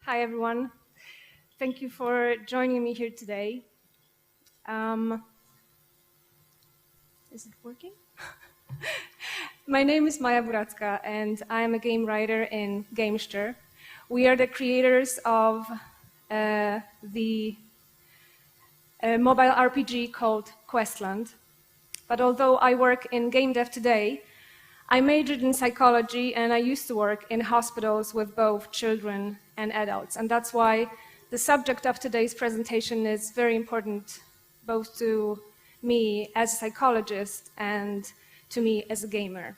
Hi, everyone. Thank you for joining me here today. Is it working? My name is Maja Buracka, and I am a game writer in Gamester. We are the creators of the mobile RPG called Questland. But although I work in game dev today, I majored in psychology, and I used to work in hospitals with both children and adults. And that's why the subject of today's presentation is very important, both to me as a psychologist and to me as a gamer.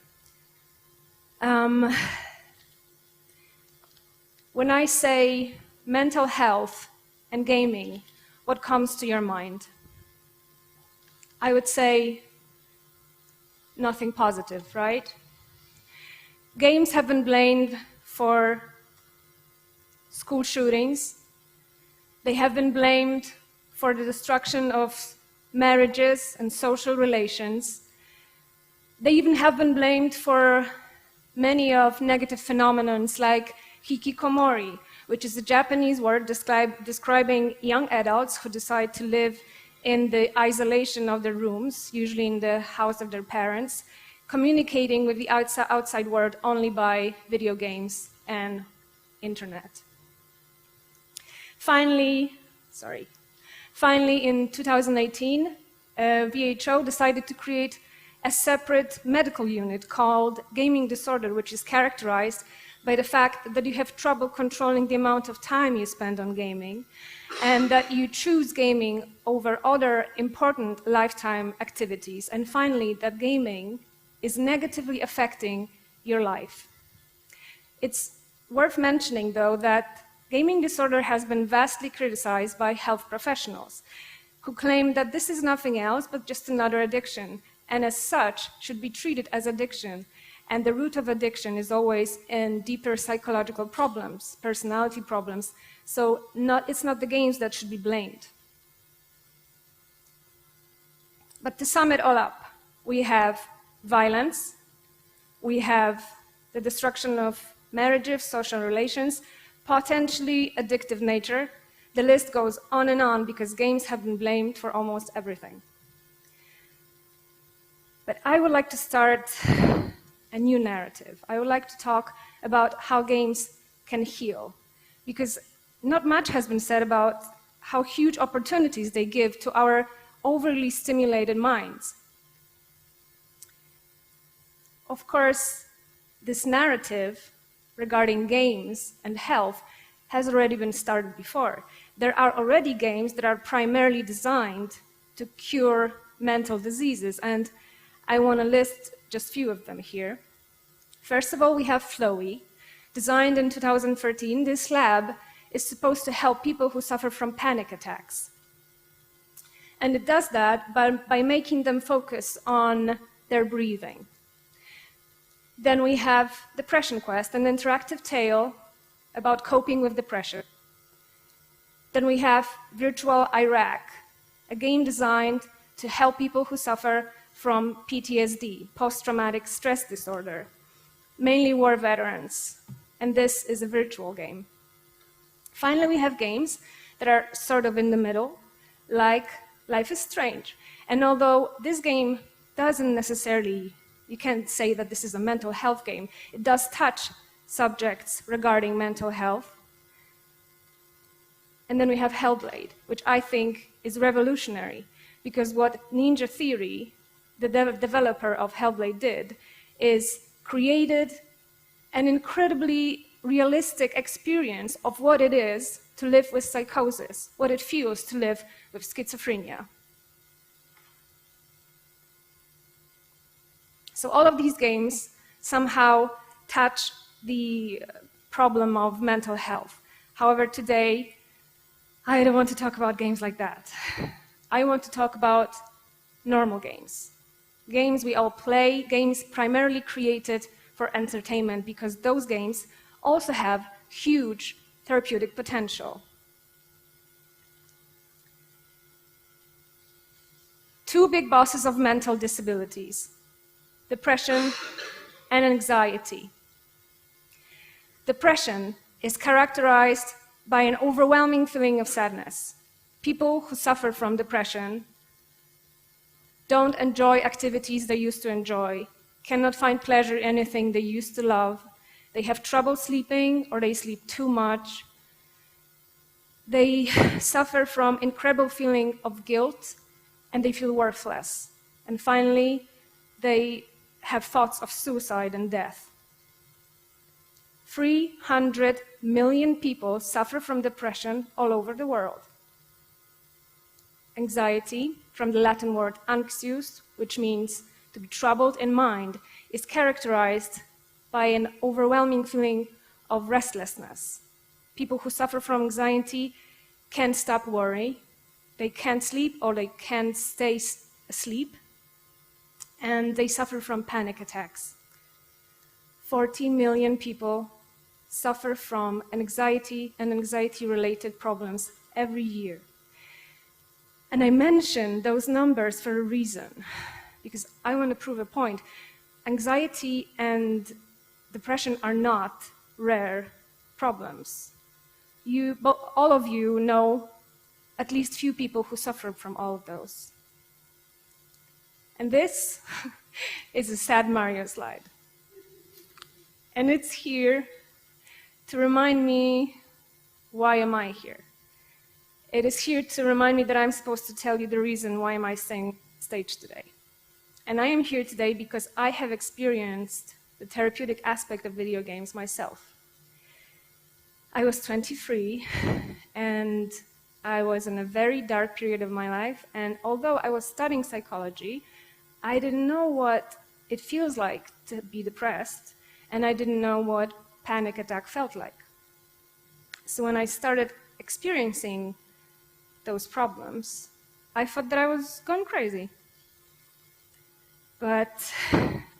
When I say mental health and gaming, what comes to your mind? I would say nothing positive, right? Games have been blamed for school shootings. They have been blamed for the destruction of marriages and social relations. They even have been blamed for many of negative phenomena like hikikomori, which is a Japanese word describing young adults who decide to live in the isolation of their rooms, usually in the house of their parents, communicating with the outside world only by video games and internet. Finally, in 2018, WHO decided to create a separate medical unit called gaming disorder, which is characterized by the fact that you have trouble controlling the amount of time you spend on gaming, and that you choose gaming over other important lifetime activities, and finally, that gaming is negatively affecting your life. It's worth mentioning, though, that gaming disorder has been vastly criticized by health professionals, who claim that this is nothing else but just another addiction, and as such should be treated as addiction. And the root of addiction is always in deeper psychological problems, personality problems, so it's not the games that should be blamed. But to sum it all up, we have violence, we have the destruction of marriages, social relations, potentially addictive nature. The list goes on and on because games have been blamed for almost everything. But I would like to start a new narrative. I would like to talk about how games can heal, because not much has been said about how huge opportunities they give to our overly stimulated minds. Of course, this narrative regarding games and health has already been started before. There are already games that are primarily designed to cure mental diseases, and I want to list just a few of them here. First of all, we have Flowy. Designed in 2013, this lab is supposed to help people who suffer from panic attacks. And it does that by making them focus on their breathing. Then we have Depression Quest, an interactive tale about coping with depression. Then we have Virtual Iraq, a game designed to help people who suffer from PTSD, post-traumatic stress disorder, mainly war veterans, and this is a virtual game. Finally, we have games that are sort of in the middle, like Life is Strange. And although this game doesn't necessarily, you can't say that this is a mental health game, it does touch subjects regarding mental health. And then we have Hellblade, which I think is revolutionary, because what Ninja Theory, the developer of Hellblade, did is created an incredibly realistic experience of what it is to live with psychosis, what it feels to live with schizophrenia. So all of these games somehow touch the problem of mental health. However, today, I don't want to talk about games like that. I want to talk about normal games. Games we all play, games primarily created for entertainment, because those games also have huge therapeutic potential. Two big bosses of mental disabilities: depression and anxiety. Depression is characterized by an overwhelming feeling of sadness. People who suffer from depression don't enjoy activities they used to enjoy, cannot find pleasure in anything they used to love. They have trouble sleeping or they sleep too much. They suffer from incredible feeling of guilt and they feel worthless. And finally, they have thoughts of suicide and death. 300 million people suffer from depression all over the world. Anxiety, from the Latin word anxious, which means to be troubled in mind, is characterized by an overwhelming feeling of restlessness. People who suffer from anxiety can't stop worrying, they can't sleep or they can't stay asleep, and they suffer from panic attacks. 40 million people suffer from anxiety and anxiety-related problems every year. And I mention those numbers for a reason, because I want to prove a point. Anxiety and depression are not rare problems. All of you know at least few people who suffer from all of those. And this is a sad Mario slide. And it's here to remind me, why am I here? It is here to remind me that I'm supposed to tell you the reason why am I staying stage today. And I am here today because I have experienced the therapeutic aspect of video games myself. I was 23 and I was in a very dark period of my life, and although I was studying psychology, I didn't know what it feels like to be depressed, and I didn't know what panic attack felt like. So when I started experiencing those problems, I thought that I was gone crazy. But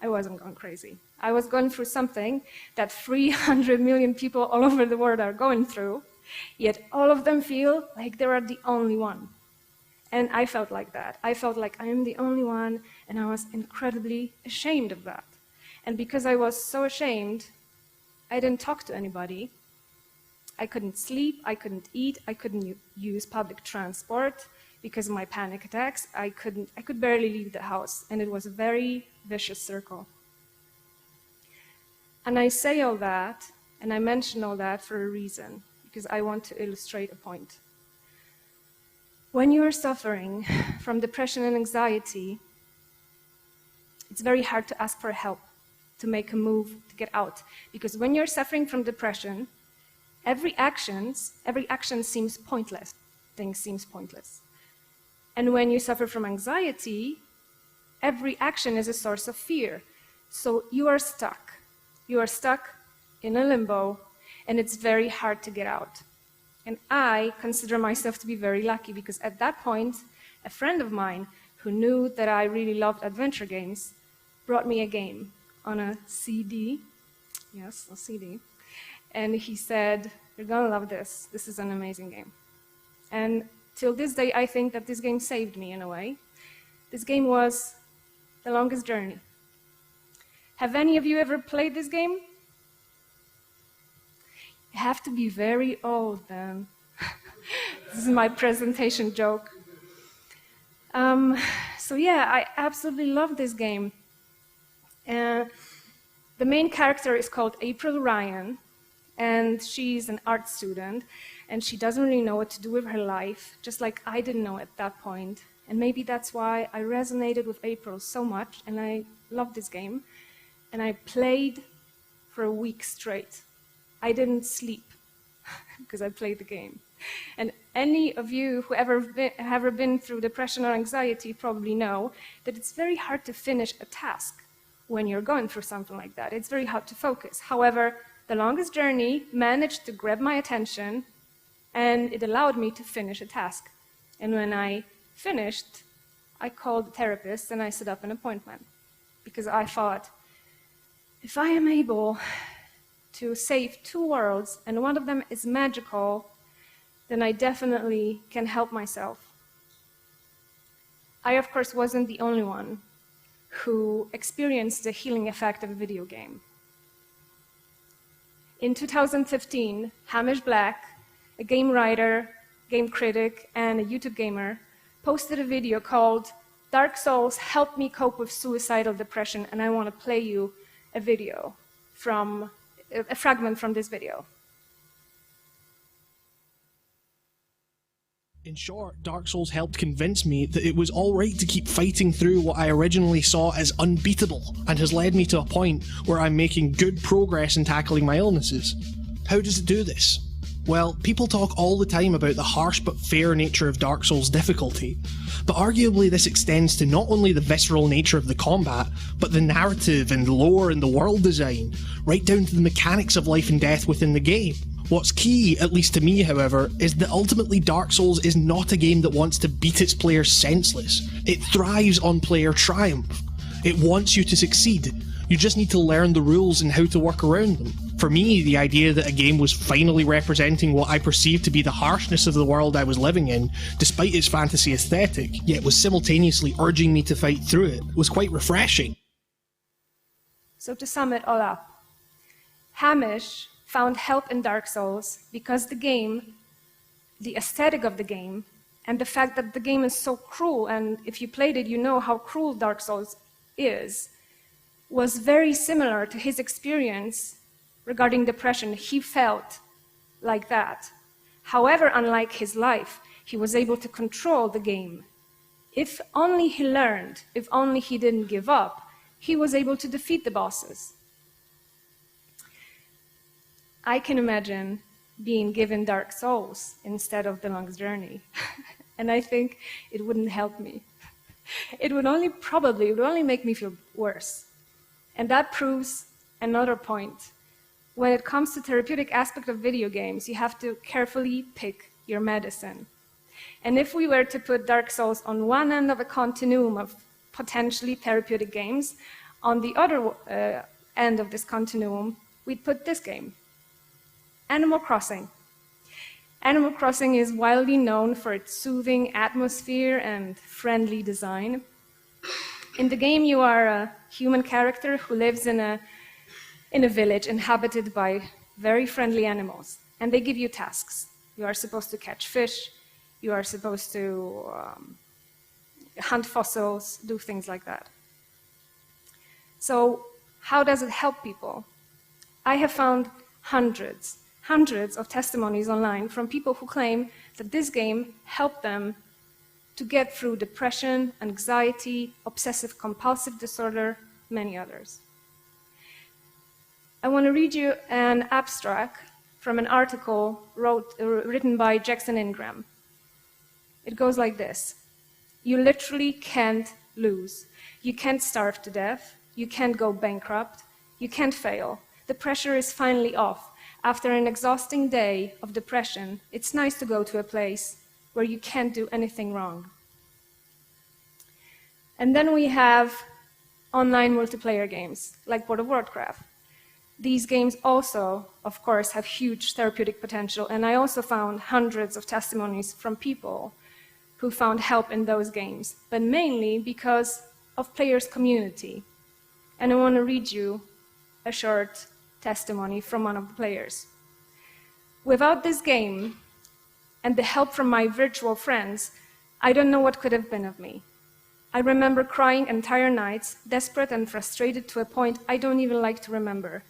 I wasn't gone crazy. I was going through something that 300 million people all over the world are going through, yet all of them feel like they are the only one. And I felt like that. I felt like I am the only one, and I was incredibly ashamed of that. And because I was so ashamed, I didn't talk to anybody. I couldn't sleep, I couldn't eat, I couldn't use public transport because of my panic attacks. I could barely leave the house, and it was a very vicious circle. And I say all that, and I mention all that for a reason, because I want to illustrate a point. When you are suffering from depression and anxiety, it's very hard to ask for help, to make a move, to get out. Because when you're suffering from depression, every action seems pointless. Things seem pointless. And when you suffer from anxiety, every action is a source of fear. So you are stuck. You are stuck in a limbo, and it's very hard to get out. And I consider myself to be very lucky, because at that point, a friend of mine who knew that I really loved adventure games brought me a game on a CD. Yes, a CD. And he said, "You're gonna love this. This is an amazing game." And till this day, I think that this game saved me in a way. This game was The Longest Journey. Have any of you ever played this game? You have to be very old then. This is my presentation joke. So yeah, I absolutely love this game. The main character is called April Ryan, and she's an art student, and she doesn't really know what to do with her life, just like I didn't know at that point. And maybe that's why I resonated with April so much, and I loved this game. And I played for a week straight. I didn't sleep because I played the game. And any of you who ever been through depression or anxiety probably know that it's very hard to finish a task when you're going through something like that. It's very hard to focus. However, The Longest Journey managed to grab my attention, and it allowed me to finish a task. And when I finished, I called the therapist and I set up an appointment, because I thought, if I am able to save 2 worlds and one of them is magical, then I definitely can help myself. I, of course, wasn't the only one who experienced the healing effect of a video game. In 2015, Hamish Black a game writer, game critic, and a YouTube gamer, posted a video called "Dark Souls Helped Me Cope with Suicidal Depression," and I want to play you a fragment from this video. In short, Dark Souls helped convince me that it was alright to keep fighting through what I originally saw as unbeatable, and has led me to a point where I'm making good progress in tackling my illnesses. How does it do this? Well, people talk all the time about the harsh but fair nature of Dark Souls' difficulty, but arguably this extends to not only the visceral nature of the combat, but the narrative and lore and the world design, right down to the mechanics of life and death within the game. What's key, at least to me however, is that ultimately Dark Souls is not a game that wants to beat its players senseless. It thrives on player triumph. It wants you to succeed. You just need to learn the rules and how to work around them. For me, the idea that a game was finally representing what I perceived to be the harshness of the world I was living in, despite its fantasy aesthetic, yet was simultaneously urging me to fight through it, was quite refreshing. So to sum it all up, Hamish found help in Dark Souls because the game, the aesthetic of the game, and the fact that the game is so cruel, and if you played it, you know how cruel Dark Souls is, was very similar to his experience regarding depression. He felt like that. However, unlike his life, he was able to control the game. If only he learned, if only he didn't give up, he was able to defeat the bosses. I can imagine being given Dark Souls instead of The Longest Journey. And I think it wouldn't help me. It would only make me feel worse. And that proves another point. When it comes to therapeutic aspect of video games, you have to carefully pick your medicine. And if we were to put Dark Souls on one end of a continuum of potentially therapeutic games, on the other end of this continuum, we'd put this game, Animal Crossing. Animal Crossing is widely known for its soothing atmosphere and friendly design. In the game, you are a human character who lives in a village inhabited by very friendly animals, and they give you tasks. You are supposed to catch fish, you are supposed to hunt fossils, do things like that. So how does it help people? I have found hundreds of testimonies online from people who claim that this game helped them to get through depression, anxiety, obsessive-compulsive disorder, many others. I want to read you an abstract from an article written by Jackson Ingram. It goes like this: you literally can't lose. You can't starve to death. You can't go bankrupt. You can't fail. The pressure is finally off. After an exhausting day of depression, it's nice to go to a place where you can't do anything wrong. And then we have online multiplayer games, like World of Warcraft. These games also, of course, have huge therapeutic potential, and I also found hundreds of testimonies from people who found help in those games, but mainly because of players' community. And I want to read you a short testimony from one of the players. Without this game and the help from my virtual friends, I don't know what could have been of me. I remember crying entire nights, desperate and frustrated to a point I don't even like to remember.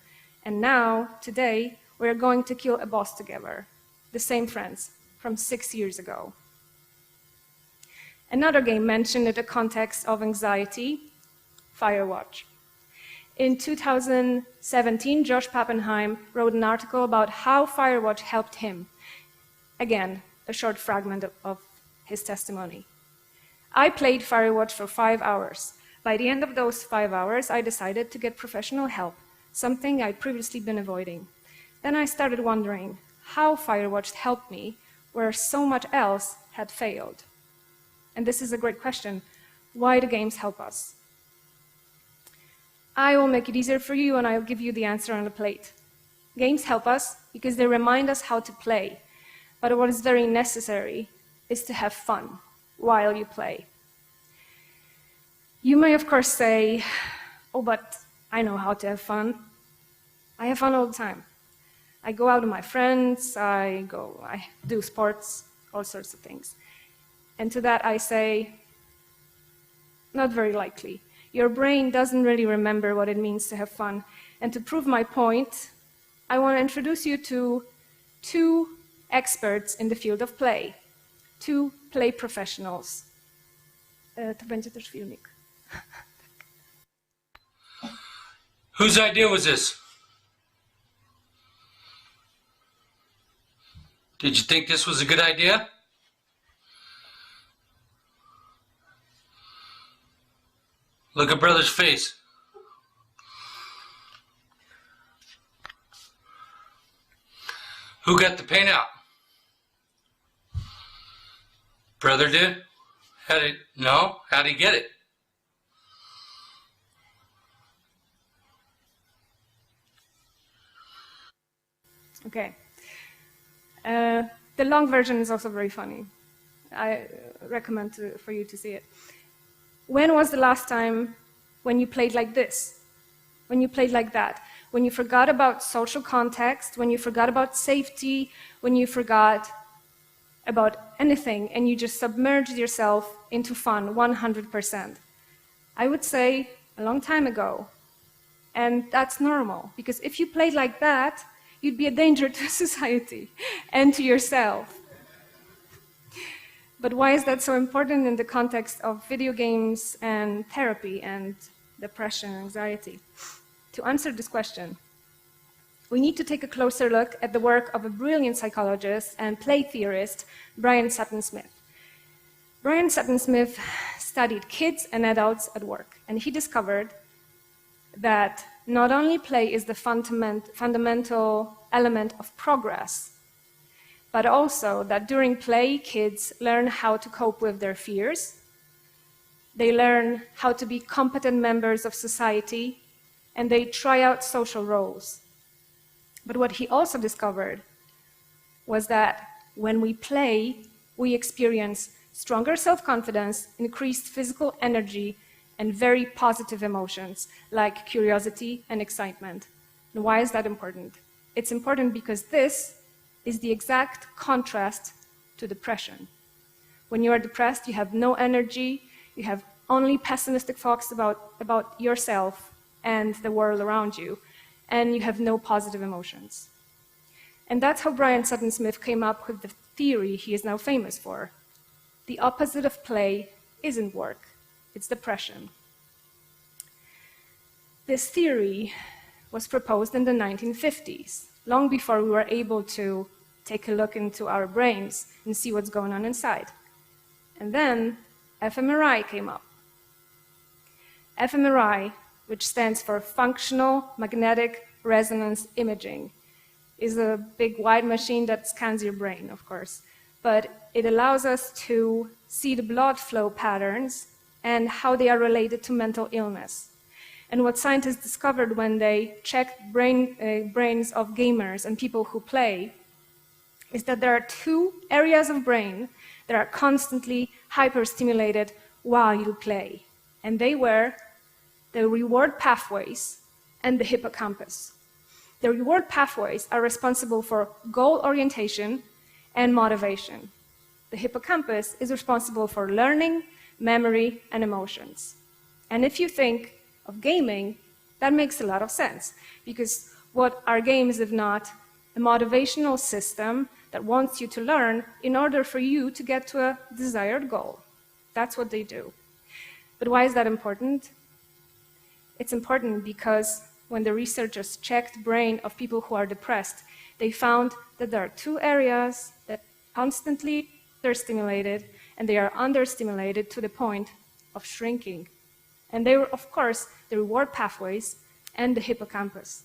And now, today, we're going to kill a boss together, the same friends from 6 years ago. Another game mentioned in the context of anxiety, Firewatch. In 2017, Josh Pappenheim wrote an article about how Firewatch helped him. Again, a short fragment of his testimony. I played Firewatch for 5 hours. By the end of those 5 hours, I decided to get professional help, something I'd previously been avoiding. Then I started wondering how Firewatch helped me where so much else had failed. And this is a great question. Why do games help us? I will make it easier for you, and I'll give you the answer on the plate. Games help us because they remind us how to play. But what is very necessary is to have fun while you play. You may, of course, say, oh, but I know how to have fun. I have fun all the time. I go out with my friends, I do sports, all sorts of things. And to that I say, not very likely. Your brain doesn't really remember what it means to have fun. And to prove my point, I want to introduce you to two experts in the field of play, two play professionals. To będzie też filmik. Whose idea was this? Did you think this was a good idea? Look at brother's face. Who got the paint out? Brother did? How'd he get it? Okay. The long version is also very funny. I recommend for you to see it. When was the last time when you played like this? When you played like that? When you forgot about social context, when you forgot about safety, when you forgot about anything and you just submerged yourself into fun 100%? I would say a long time ago. And that's normal, because if you played like that, you'd be a danger to society and to yourself. But why is that so important in the context of video games and therapy and depression and anxiety? To answer this question, we need to take a closer look at the work of a brilliant psychologist and play theorist, Brian Sutton Smith. Brian Sutton Smith studied kids and adults at work, and he discovered that not only play is the fundamental element of progress, but also that during play, kids learn how to cope with their fears, they learn how to be competent members of society, and they try out social roles. But what he also discovered was that when we play, we experience stronger self-confidence, increased physical energy, and very positive emotions like curiosity and excitement. And why is that important? It's important because this is the exact contrast to depression. When you are depressed, you have no energy, you have only pessimistic thoughts about yourself and the world around you, and you have no positive emotions. And that's how Brian Sutton Smith came up with the theory he is now famous for. The opposite of play isn't work, it's depression. This theory was proposed in the 1950s, long before we were able to take a look into our brains and see what's going on inside. And then fMRI came up. fMRI, which stands for Functional Magnetic Resonance Imaging, is a big wide machine that scans your brain, of course. But it allows us to see the blood flow patterns and how they are related to mental illness. And what scientists discovered when they checked brains of gamers and people who play is that there are two areas of brain that are constantly hyperstimulated while you play. And they were the reward pathways and the hippocampus. The reward pathways are responsible for goal orientation and motivation. The hippocampus is responsible for learning, memory, and emotions. And if you think of gaming, that makes a lot of sense, because what are games if not a motivational system that wants you to learn in order for you to get to a desired goal? That's what they do. But why is that important? It's important because when the researchers checked the brain of people who are depressed, they found that there are two areas that constantly they're stimulated, and they are understimulated to the point of shrinking. And they were, of course, the reward pathways and the hippocampus.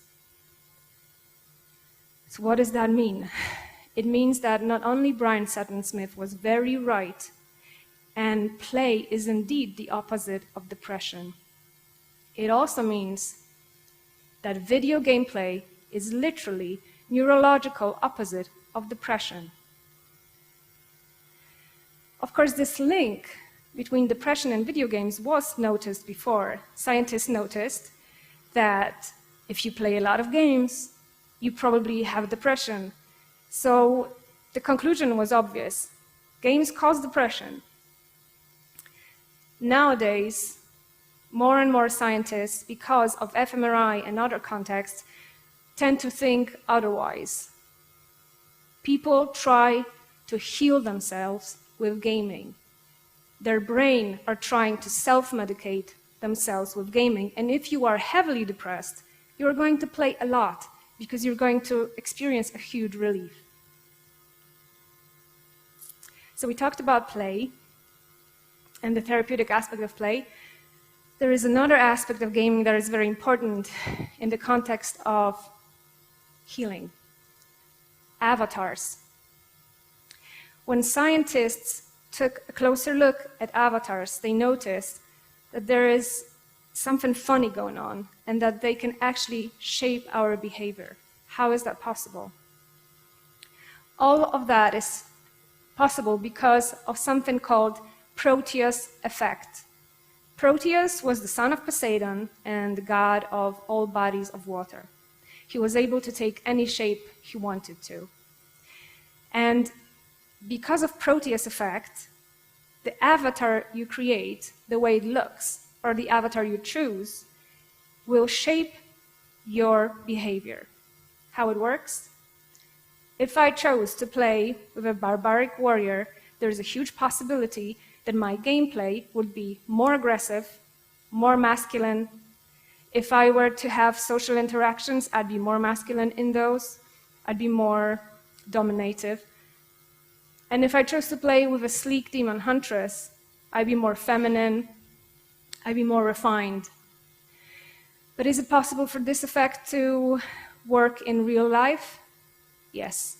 So what does that mean? It means that not only Brian Sutton Smith was very right, and play is indeed the opposite of depression. It also means that video game play is literally neurological opposite of depression. Of course, this link between depression and video games was noticed before. Scientists noticed that if you play a lot of games, you probably have depression. So the conclusion was obvious. Games cause depression. Nowadays, more and more scientists, because of fMRI and other contexts, tend to think otherwise. People try to heal themselves with gaming. Their brain are trying to self-medicate themselves with gaming. And if you are heavily depressed, you're going to play a lot because you're going to experience a huge relief. So we talked about play and the therapeutic aspect of play. There is another aspect of gaming that is very important in the context of healing: avatars. When scientists took a closer look at avatars, they noticed that there is something funny going on and that they can actually shape our behavior. How is that possible? All of that is possible because of something called Proteus effect. Proteus was the son of Poseidon and the god of all bodies of water. He was able to take any shape he wanted to. And because of Proteus effect, the avatar you create, the way it looks, or the avatar you choose, will shape your behavior. How it works? If I chose to play with a barbaric warrior, there's a huge possibility that my gameplay would be more aggressive, more masculine. If I were to have social interactions, I'd be more masculine in those. I'd be more dominative. And if I chose to play with a sleek demon huntress, I'd be more feminine, I'd be more refined. But is it possible for this effect to work in real life? Yes.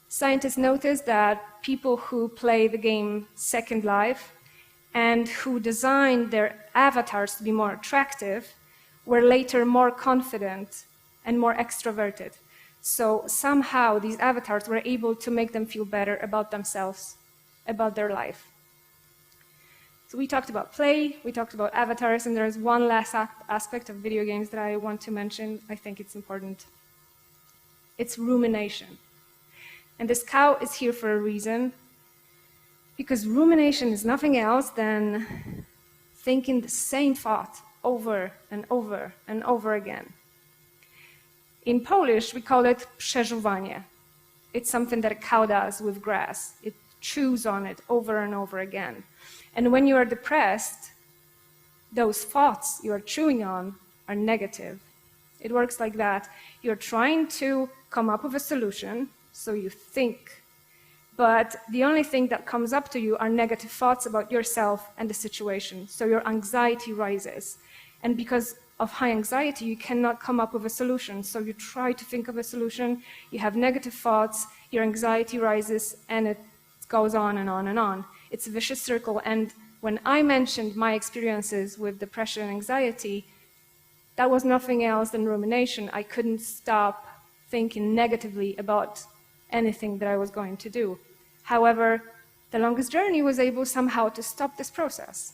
Scientists noticed that people who play the game Second Life and who designed their avatars to be more attractive were later more confident and more extroverted. So somehow these avatars were able to make them feel better about themselves, about their life. So we talked about play, we talked about avatars, and there's one last aspect of video games that I want to mention. I think it's important. It's rumination. And this cow is here for a reason, because rumination is nothing else than thinking the same thought over and over and over again. In Polish, we call it przeżuwanie. It's something that a cow does with grass. It chews on it over and over again. And when you are depressed, those thoughts you are chewing on are negative. It works like that. You're trying to come up with a solution, so you think. But the only thing that comes up to you are negative thoughts about yourself and the situation. So your anxiety rises. And because of high anxiety, you cannot come up with a solution. So you try to think of a solution, you have negative thoughts, your anxiety rises, and it goes on and on and on. It's a vicious circle. And when I mentioned my experiences with depression and anxiety, that was nothing else than rumination. I couldn't stop thinking negatively about anything that I was going to do. However, The Longest Journey was able somehow to stop this process.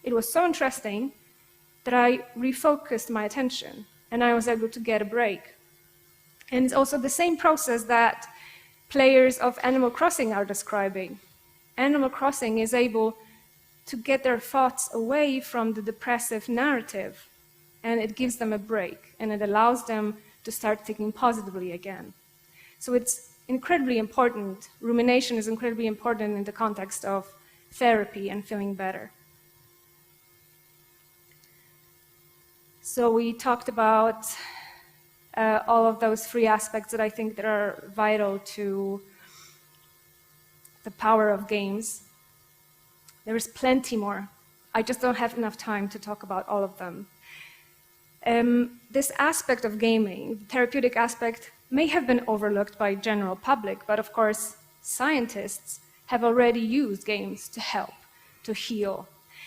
It was so interesting that I refocused my attention and I was able to get a break. And it's also the same process that players of Animal Crossing are describing. Animal Crossing is able to get their thoughts away from the depressive narrative, and it gives them a break, and it allows them to start thinking positively again. So it's incredibly important. Rumination is incredibly important in the context of therapy and feeling better. So we talked about all of those three aspects that I think that are vital to the power of games. There is plenty more. I just don't have enough time to talk about all of them. This aspect of gaming, the therapeutic aspect, may have been overlooked by general public, but of course, scientists have already used games to help, to heal.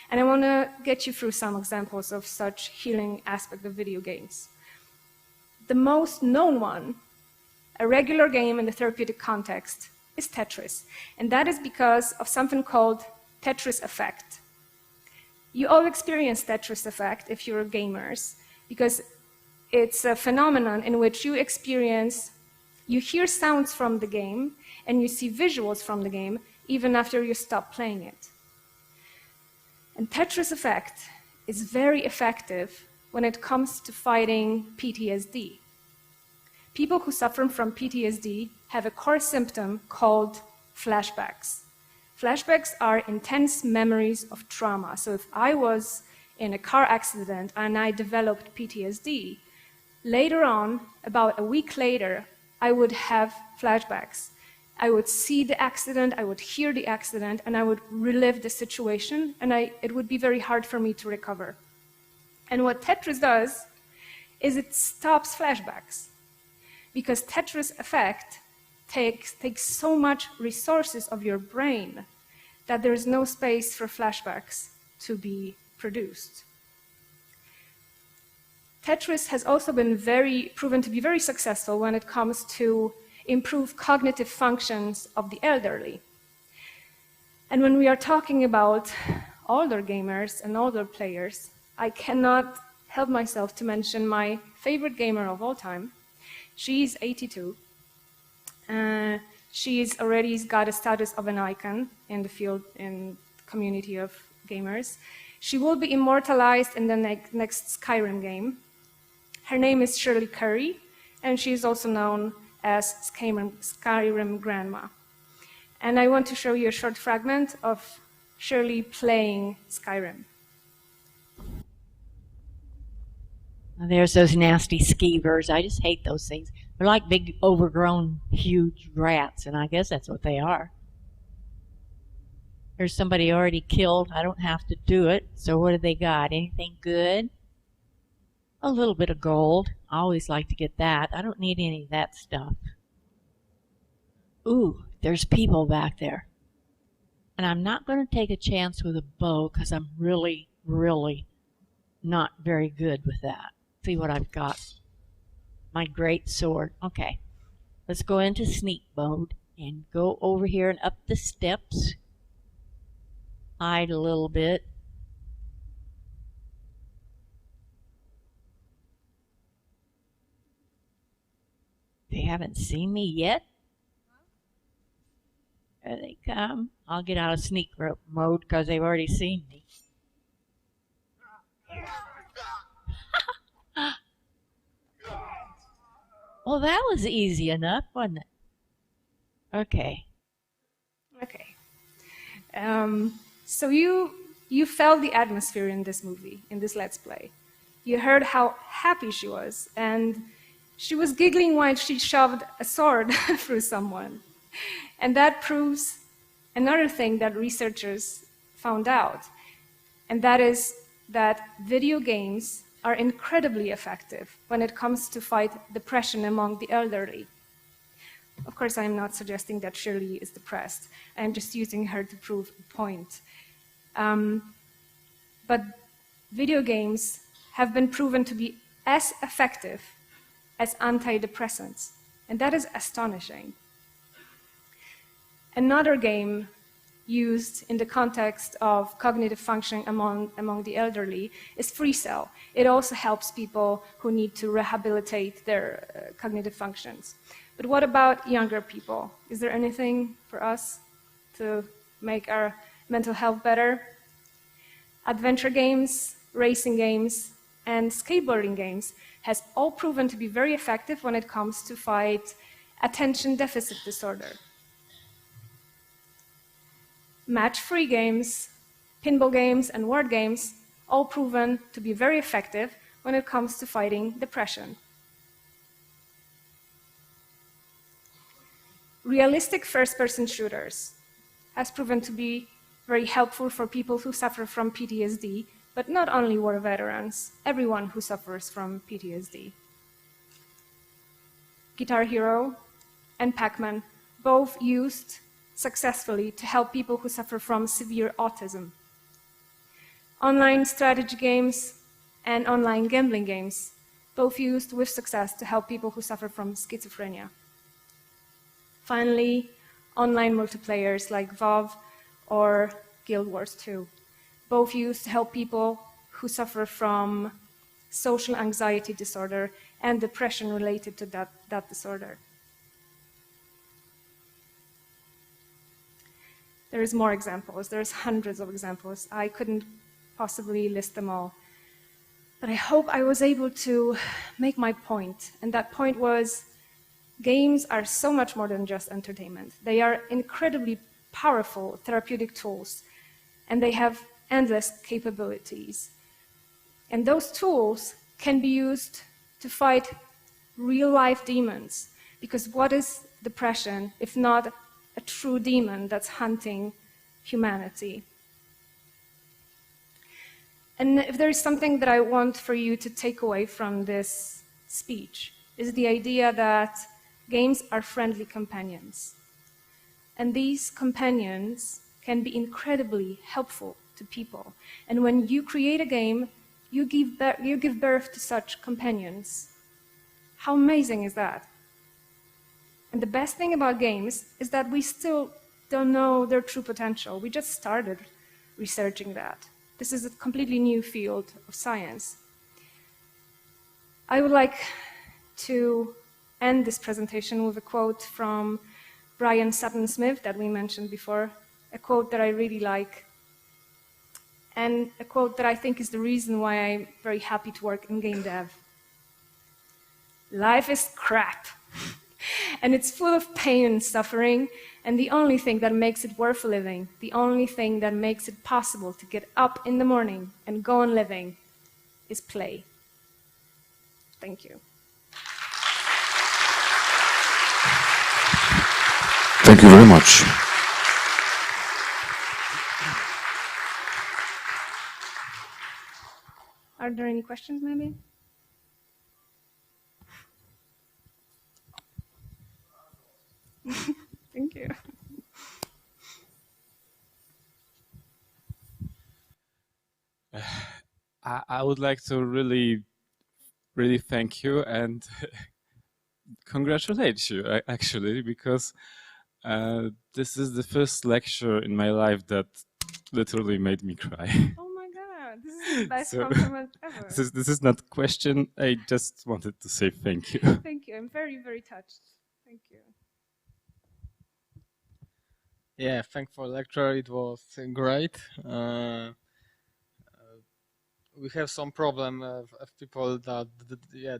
And I want to get you through some examples of such healing aspect of video games. The most known one, a regular game in the therapeutic context, is Tetris. And that is because of something called Tetris effect. You all experience Tetris effect if you're gamers, because It's a phenomenon in which you hear sounds from the game and you see visuals from the game even after you stop playing it. And Tetris effect is very effective when it comes to fighting PTSD. People who suffer from PTSD have a core symptom called flashbacks. Flashbacks are intense memories of trauma. So if I was in a car accident and I developed PTSD, later on, about a week later, I would have flashbacks. I would see the accident, I would hear the accident, and I would relive the situation, and it would be very hard for me to recover. And what Tetris does is it stops flashbacks, because Tetris effect takes so much resources of your brain that there is no space for flashbacks to be produced. Tetris has also been proven to be very successful when it comes to improve cognitive functions of the elderly. And when we are talking about older gamers and older players, I cannot help myself to mention my favorite gamer of all time. She's 82. She's already got a status of an icon in the field, in the community of gamers. She will be immortalized in the next Skyrim game. Her name is Shirley Curry, and she is also known as Skyrim Grandma. And I want to show you a short fragment of Shirley playing Skyrim. There's those nasty skeevers. I just hate those things. They're like big, overgrown, huge rats, and I guess that's what they are. There's somebody already killed. I don't have to do it. So what do they got? Anything good? A little bit of gold. I always like to get that. I don't need any of that stuff. Ooh, there's people back there. And I'm not going to take a chance with a bow because I'm really, really not very good with that. See what I've got. My great sword. Okay. Let's go into sneak mode and go over here and up the steps. Hide a little bit. They haven't seen me yet. There they come. I'll get out of sneak mode because they've already seen me. Well, that was easy enough, wasn't it? Okay. Okay. So you felt the atmosphere in this movie, in this Let's Play. You heard how happy she was, and she was giggling while she shoved a sword through someone. And that proves another thing that researchers found out, and that is that video games are incredibly effective when it comes to fight depression among the elderly. Of course, I'm not suggesting that Shirley is depressed. I'm just using her to prove a point. But video games have been proven to be as effective as antidepressants, and that is astonishing. Another game used in the context of cognitive function among the elderly is FreeCell. It also helps people who need to rehabilitate their cognitive functions. But what about younger people? Is there anything for us to make our mental health better? Adventure games, racing games, and skateboarding games has all proven to be very effective when it comes to fight attention deficit disorder. Match-free games, pinball games, and word games all proven to be very effective when it comes to fighting depression. Realistic first-person shooters has proven to be very helpful for people who suffer from PTSD, but not only war veterans, everyone who suffers from PTSD. Guitar Hero and Pac-Man both used successfully to help people who suffer from severe autism. Online strategy games and online gambling games both used with success to help people who suffer from schizophrenia. Finally, online multiplayers like WoW or Guild Wars 2, both used to help people who suffer from social anxiety disorder, and depression related to that disorder. There's more examples. There's hundreds of examples. I couldn't possibly list them all. But I hope I was able to make my point. And that point was, games are so much more than just entertainment. They are incredibly powerful therapeutic tools, and they have endless capabilities. And those tools can be used to fight real-life demons. Because what is depression if not a true demon that's hunting humanity? And if there is something that I want for you to take away from this speech, is the idea that games are friendly companions. And these companions can be incredibly helpful to people. And when you create a game, you give birth to such companions. How amazing is that? And the best thing about games is that we still don't know their true potential. We just started researching that. This is a completely new field of science. I would like to end this presentation with a quote from Brian Sutton Smith that we mentioned before, a quote that I really like, and a quote that I think is the reason why I'm very happy to work in game dev. Life is crap, and it's full of pain and suffering, and the only thing that makes it worth living, the only thing that makes it possible to get up in the morning and go on living is play. Thank you. Thank you very much. Are there any questions, maybe? Thank you. I would like to really thank you and congratulate you, actually, because this is the first lecture in my life that literally made me cry. Oh my God, this is the best So, compliment ever. This is not a question. I just wanted to say thank you. Thank you. I'm very, very touched. Thank you. Yeah, thanks for the lecture. It was great. We have some problem of people that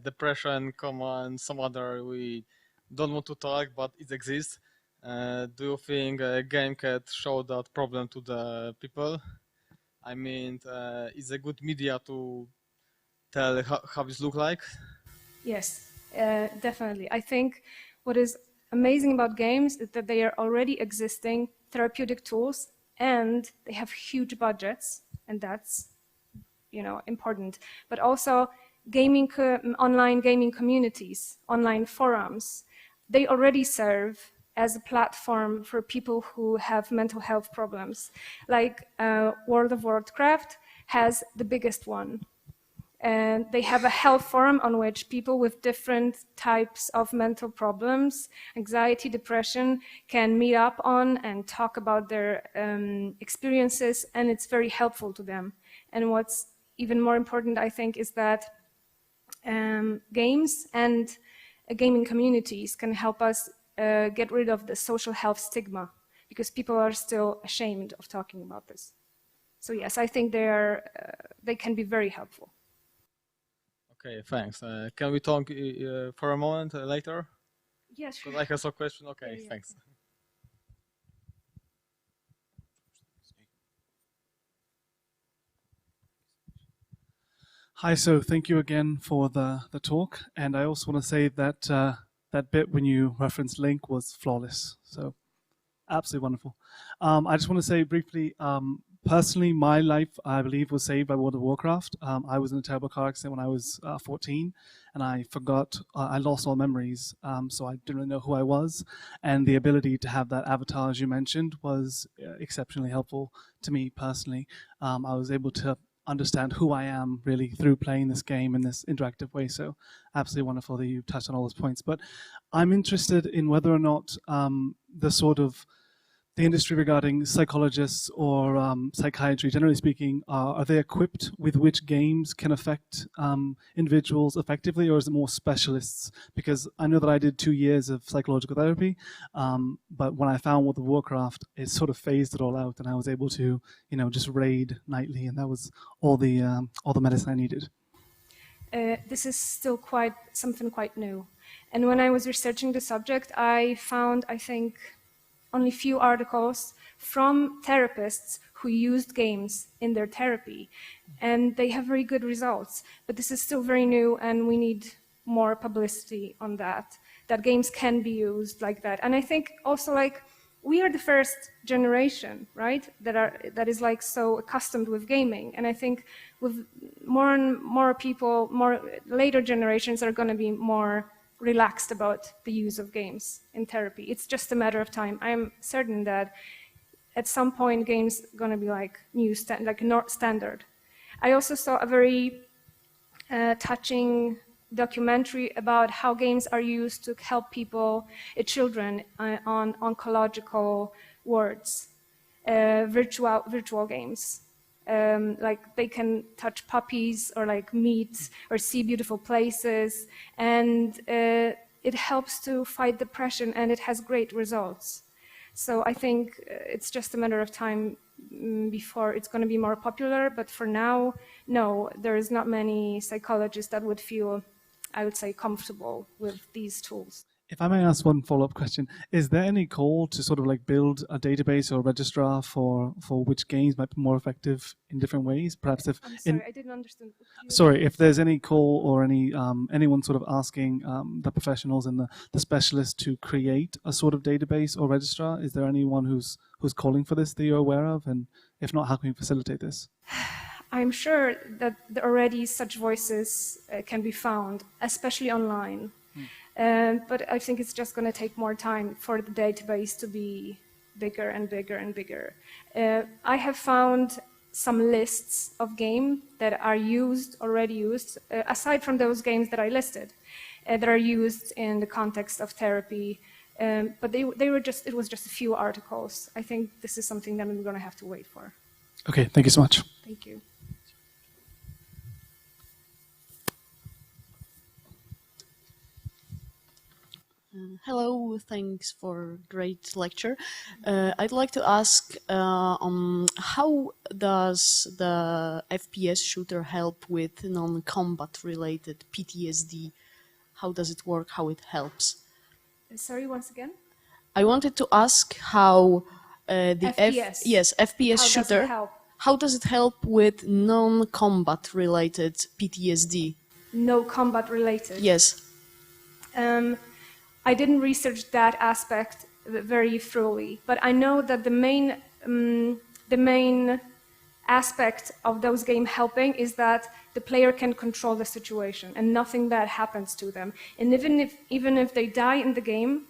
depression, and some other we don't want to talk, but it exists. Do you think a game can show that problem to the people? I mean, it's a good media to tell how it look like. Yes, definitely. I think what is amazing about games is that they are already existing therapeutic tools, and they have huge budgets, and that's, important. But also online gaming communities, online forums, they already serve as a platform for people who have mental health problems. Like World of Warcraft has the biggest one. And they have a health forum on which people with different types of mental problems, anxiety, depression, can meet up on and talk about their experiences, and it's very helpful to them. And what's even more important, I think, is that games and gaming communities can help us get rid of the social health stigma, because people are still ashamed of talking about this. So yes, I think they can be very helpful. Okay, thanks. Can we talk for a moment later? Yes, sure. Because I have some question. Okay, Yeah. thanks. Hi, so thank you again for the talk. And I also want to say that that bit when you referenced Link was flawless. So absolutely wonderful. I just want to say briefly, personally, my life, I believe, was saved by World of Warcraft. I was in a terrible car accident when I was 14, and I forgot, I lost all memories, so I didn't really know who I was. And the ability to have that avatar, as you mentioned, was exceptionally helpful to me personally. I was able to understand who I am really through playing this game in this interactive way. So absolutely wonderful that you touched on all those points. But I'm interested in whether or not the sort of the industry regarding psychologists or psychiatry, generally speaking, are they equipped with which games can affect individuals effectively, or is it more specialists? Because I know that I did 2 years of psychological therapy, but when I found World of Warcraft, it sort of phased it all out, and I was able to, just raid nightly, and that was all the medicine I needed. This is still something quite new. And when I was researching the subject, I found, I think, only few articles from therapists who used games in their therapy. And they have very good results. But this is still very new, and we need more publicity on that games can be used like that. And I think also, we are the first generation, right, that is so accustomed with gaming. And I think with more and more people, more later generations are going to be more relaxed about the use of games in therapy. It's just a matter of time. I'm certain that at some point games are going to be standard. I also saw a very touching documentary about how games are used to help children on oncological wards, virtual games. They can touch puppies or meet or see beautiful places, and it helps to fight depression, and it has great results. So I think it's just a matter of time before it's going to be more popular, but for now, no, there is not many psychologists that would feel, I would say, comfortable with these tools. If I may ask one follow-up question, is there any call to sort of build a database or registrar for which games might be more effective in different ways? Perhaps if I'm sorry, I didn't understand. Sorry, if there's any call or anyone sort of asking the professionals and the specialists to create a sort of database or registrar, is there anyone who's calling for this that you're aware of? And if not, how can we facilitate this? I'm sure that already such voices can be found, especially online. But I think it's just going to take more time for the database to be bigger and bigger and bigger. I have found some lists of games that are already used, aside from those games that I listed, that are used in the context of therapy. But it was just a few articles. I think this is something that we're going to have to wait for. Okay, thank you so much. Thank you. Hello, thanks for great lecture. I'd like to ask how does the FPS shooter help with non-combat related PTSD? How does it work? How it helps? Sorry, once again? I wanted to ask how the FPS. FPS How shooter. does it help? How does it help with non-combat related PTSD? No combat related? Yes. I didn't research that aspect very thoroughly, but I know that the main aspect of those games helping is that the player can control the situation and nothing bad happens to them. And even if they die in the game,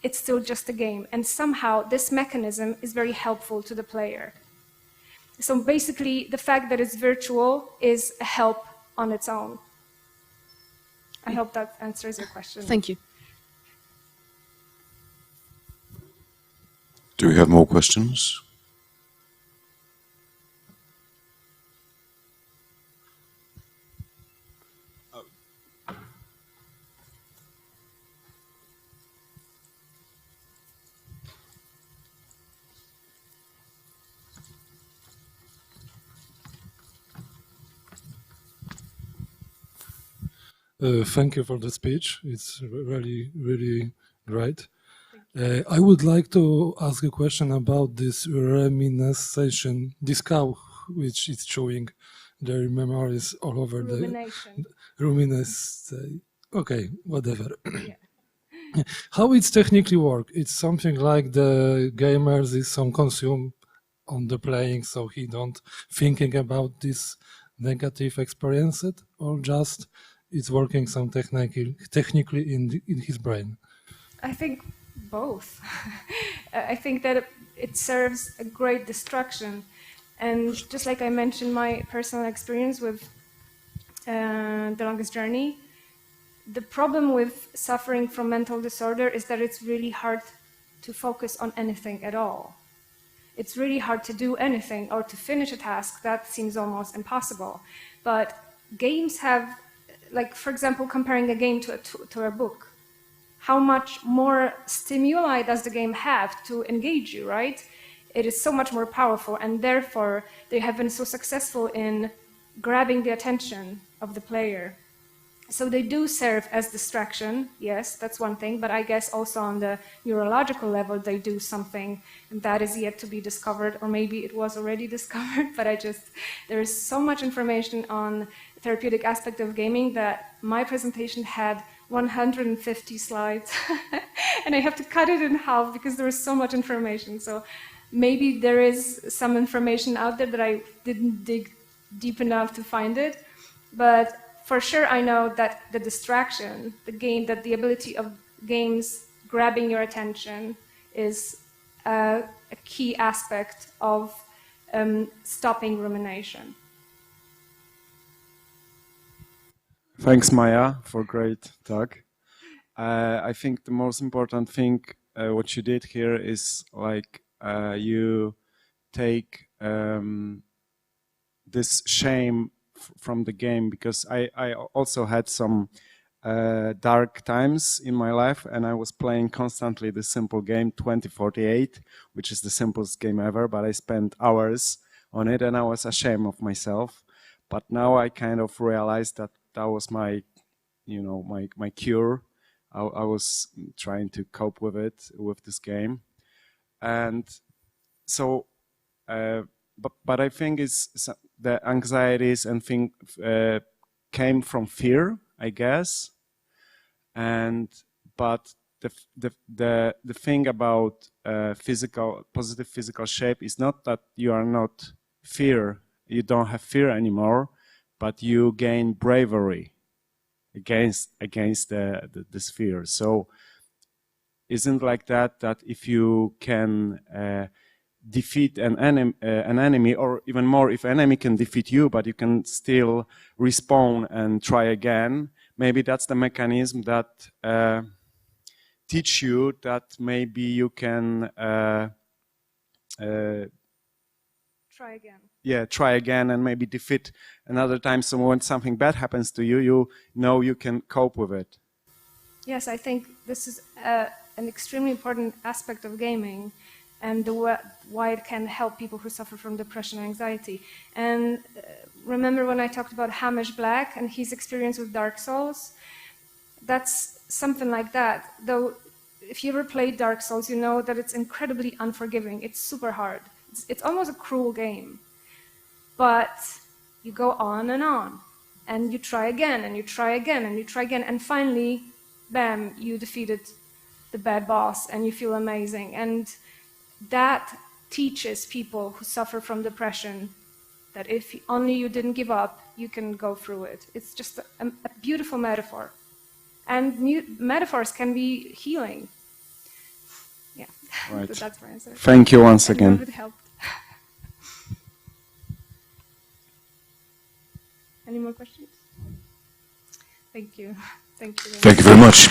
it's still just a game. And somehow this mechanism is very helpful to the player. So basically, the fact that it's virtual is a help on its own. I hope that answers your question. Thank you. Do we have more questions? Thank you for the speech. It's really, really great. I would like to ask a question about this reminiscence, this cow, which is showing their memories all over Rumination. the rumination. Okay, whatever. Yeah. How it's technically work? It's something like the gamers is some consume on the playing, so he don't thinking about this negative experience, or just it's working some technically in his brain. I think both. I think that it serves a great distraction, and just like I mentioned my personal experience with The Longest Journey, the problem with suffering from mental disorder is that it's really hard to focus on anything at all. it's really hard to do anything or to finish a task. That seems almost impossible. But games have, like, for example, comparing a game to a book. How much more stimuli does the game have to engage you, right? It is so much more powerful, and therefore they have been so successful in grabbing the attention of the player. So they do serve as distraction, yes, that's one thing, but I guess also on the neurological level they do something, and that is yet to be discovered, or maybe it was already discovered, but there is so much information on the therapeutic aspect of gaming that my presentation had 150 slides, and I have to cut it in half because there is so much information. So maybe there is some information out there that I didn't dig deep enough to find it, but for sure I know that the distraction, the ability of games grabbing your attention is a key aspect of stopping rumination. Thanks, Maja, for great talk. I think the most important thing what you did here is like you take this shame from the game, because I also had some dark times in my life, and I was playing constantly the simple game 2048, which is the simplest game ever, but I spent hours on it and I was ashamed of myself. But now I kind of realized that that was my, my cure. I was trying to cope with it, with this game. And so, but I think it's the anxieties and thing came from fear, I guess. But the thing about positive physical shape is not that you are not fear, you don't have fear anymore, but you gain bravery against this fear. So isn't like that if you can defeat an enemy, or even more, if an enemy can defeat you, but you can still respawn and try again, maybe that's the mechanism that teach you that maybe you can try again. Yeah, try again and maybe defeat another time. So when something bad happens to you, you know you can cope with it. Yes, I think this is an extremely important aspect of gaming, and why it can help people who suffer from depression and anxiety. And remember when I talked about Hamish Black and his experience with Dark Souls? That's something like that. Though, if you ever played Dark Souls, you know that it's incredibly unforgiving. It's super hard. It's almost a cruel game. But you go on, and you try again, and you try again, and you try again, and finally, bam, you defeated the bad boss, and you feel amazing. And that teaches people who suffer from depression that if only you didn't give up, you can go through it. It's just a beautiful metaphor. And metaphors can be healing. Yeah, right. That's my answer. Thank you once again. It helped. Any more questions? Thank you. Thank you. Thank you very much.